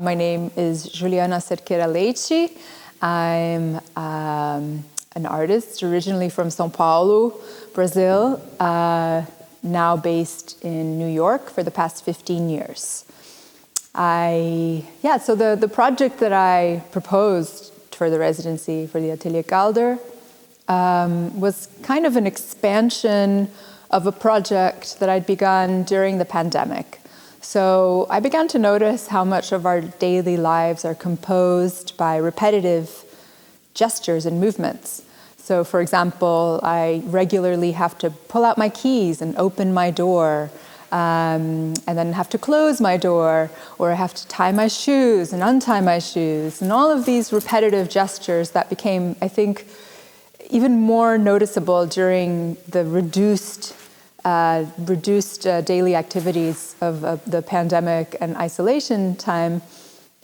My name is Juliana Cerqueria Leite. I'm an artist originally from São Paulo, Brazil, now based in New York for the past 15 years. So the project that I proposed for the residency for the Atelier Calder was kind of an expansion of a project that I'd begun during the pandemic. So I began to notice how much of our daily lives are composed by repetitive gestures and movements. So for example, I regularly have to pull out my keys and open my door, and then have to close my door, or I have to tie my shoes and untie my shoes, and all of these repetitive gestures that became, I think, even more noticeable during the reduced daily activities of the pandemic and isolation time.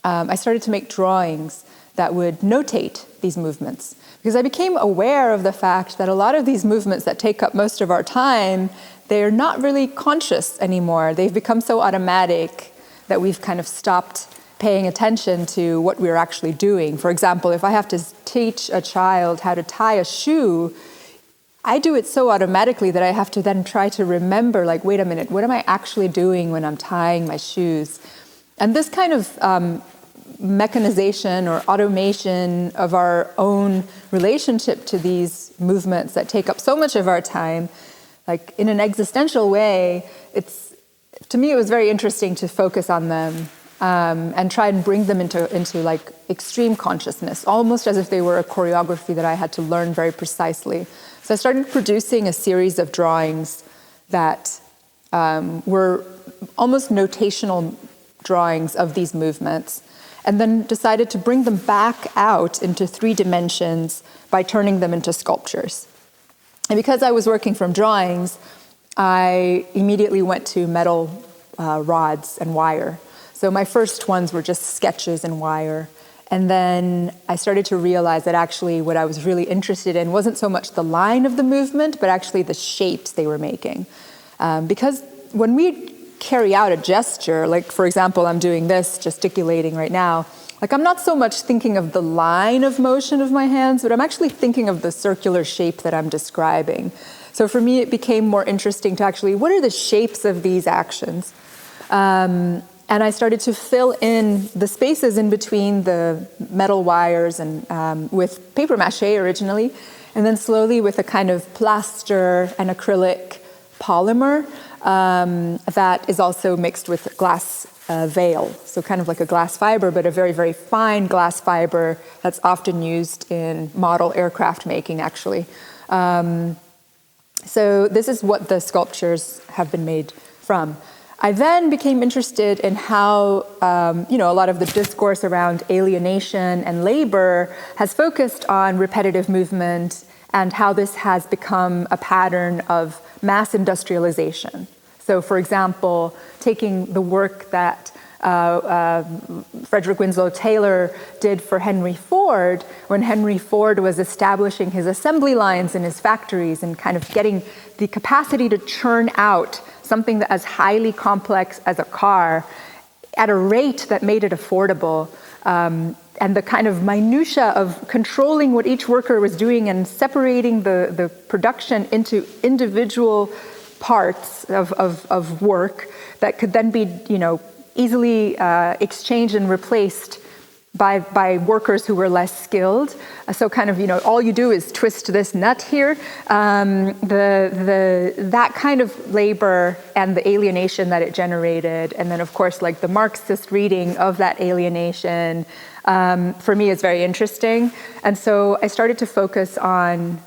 I started to make drawings that would notate these movements, because I became aware of the fact that a lot of these movements that take up most of our time, they're not really conscious anymore. They've become so automatic that we've kind of stopped paying attention to what we're actually doing. For example, if I have to teach a child how to tie a shoe, I do it so automatically that I have to then try to remember, like, wait a minute, what am I actually doing when I'm tying my shoes? And this kind of mechanization or automation of our own relationship to these movements that take up so much of our time, like in an existential way, to me it was very interesting to focus on them and try and bring them into like extreme consciousness, almost as if they were a choreography that I had to learn very precisely. So I started producing a series of drawings that were almost notational drawings of these movements, and then decided to bring them back out into 3 dimensions by turning them into sculptures. And because I was working from drawings, I immediately went to metal rods and wire. So my first ones were just sketches in wire. And then I started to realize that actually what I was really interested in wasn't so much the line of the movement, but actually the shapes they were making. Because when we carry out a gesture, like for example, I'm doing this, gesticulating right now, like I'm not so much thinking of the line of motion of my hands, but I'm actually thinking of the circular shape that I'm describing. So for me, it became more interesting to actually, what are the shapes of these actions? And I started to fill in the spaces in between the metal wires and with paper mache originally, and then slowly with a kind of plaster and acrylic polymer that is also mixed with glass veil. So kind of like a glass fiber, but a very, very fine glass fiber that's often used in model aircraft making, actually. So this is what the sculptures have been made from. I then became interested in how, a lot of the discourse around alienation and labor has focused on repetitive movement and how this has become a pattern of mass industrialization. So, for example, taking the work that Frederick Winslow Taylor did for Henry Ford, when Henry Ford was establishing his assembly lines in his factories and kind of getting the capacity to churn out something that as highly complex as a car at a rate that made it affordable, and the kind of minutia of controlling what each worker was doing and separating the production into individual parts of work that could then be, easily exchanged and replaced by workers who were less skilled. So kind of, all you do is twist this nut here. That kind of labor and the alienation that it generated, and then of course like the Marxist reading of that alienation, for me is very interesting. And so I started to focus on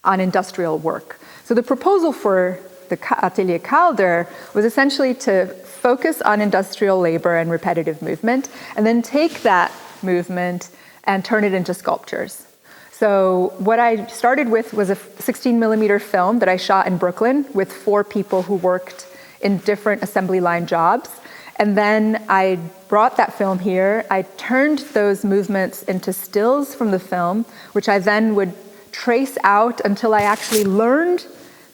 industrial work. So the proposal for the Atelier Calder was essentially to focus on industrial labor and repetitive movement, and then take that movement and turn it into sculptures. So what I started with was a 16 millimeter film that I shot in Brooklyn with 4 people who worked in different assembly line jobs. And then I brought that film here. I turned those movements into stills from the film, which I then would trace out until I actually learned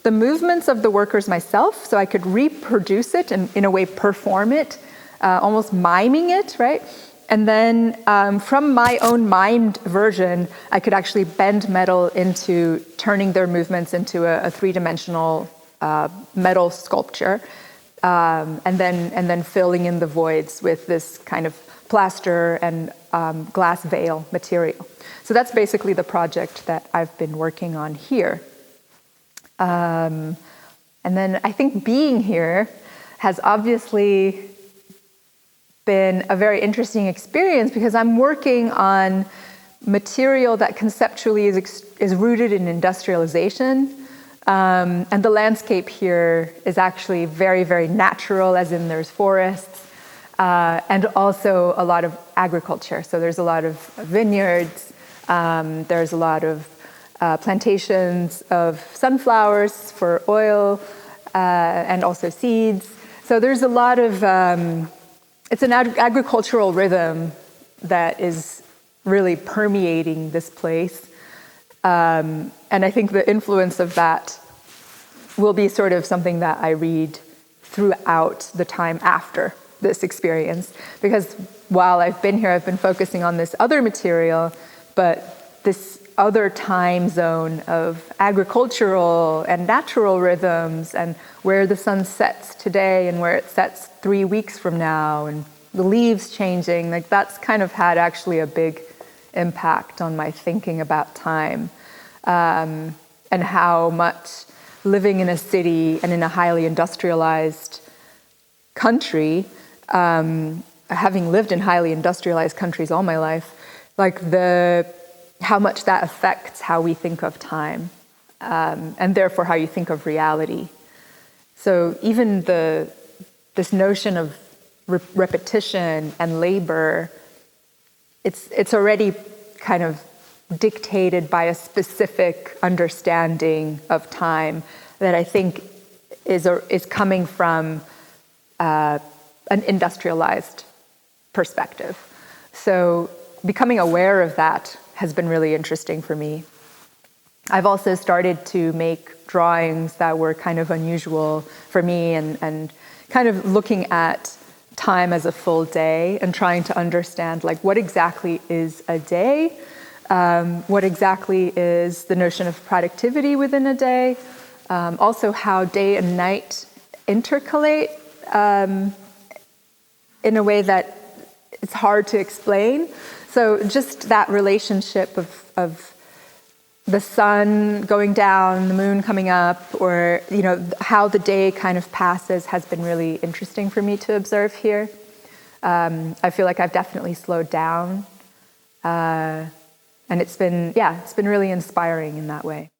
the movements of the workers myself, so I could reproduce it and in a way perform it almost miming it, right? And then from my own mimed version, I could actually bend metal into turning their movements into a three-dimensional metal sculpture, and then filling in the voids with this kind of plaster and glass veil material. So that's basically the project that I've been working on here. And then I think being here has obviously been a very interesting experience because I'm working on material that conceptually is rooted in industrialization. And the landscape here is actually very, very natural, as in there's forests, and also a lot of agriculture. So there's a lot of vineyards, there's a lot of plantations of sunflowers for oil, and also seeds. So there's a lot of, it's an agricultural rhythm that is really permeating this place. And I think the influence of that will be sort of something that I read throughout the time after this experience. Because while I've been here, I've been focusing on this other material, but this other time zone of agricultural and natural rhythms and where the sun sets today and where it sets 3 weeks from now and the leaves changing, like that's kind of had actually a big impact on my thinking about time, and how much living in a city and in a highly industrialized country, having lived in highly industrialized countries all my life, like how much that affects how we think of time, and therefore how you think of reality. So even this notion of repetition and labor, it's already kind of dictated by a specific understanding of time that I think is coming from an industrialized perspective. So becoming aware of that has been really interesting for me. I've also started to make drawings that were kind of unusual for me and kind of looking at time as a full day and trying to understand like what exactly is a day, what exactly is the notion of productivity within a day, also how day and night intercalate in a way that it's hard to explain. So just that relationship of the sun going down, the moon coming up, or how the day kind of passes has been really interesting for me to observe here. I feel like I've definitely slowed down, and it's been really inspiring in that way.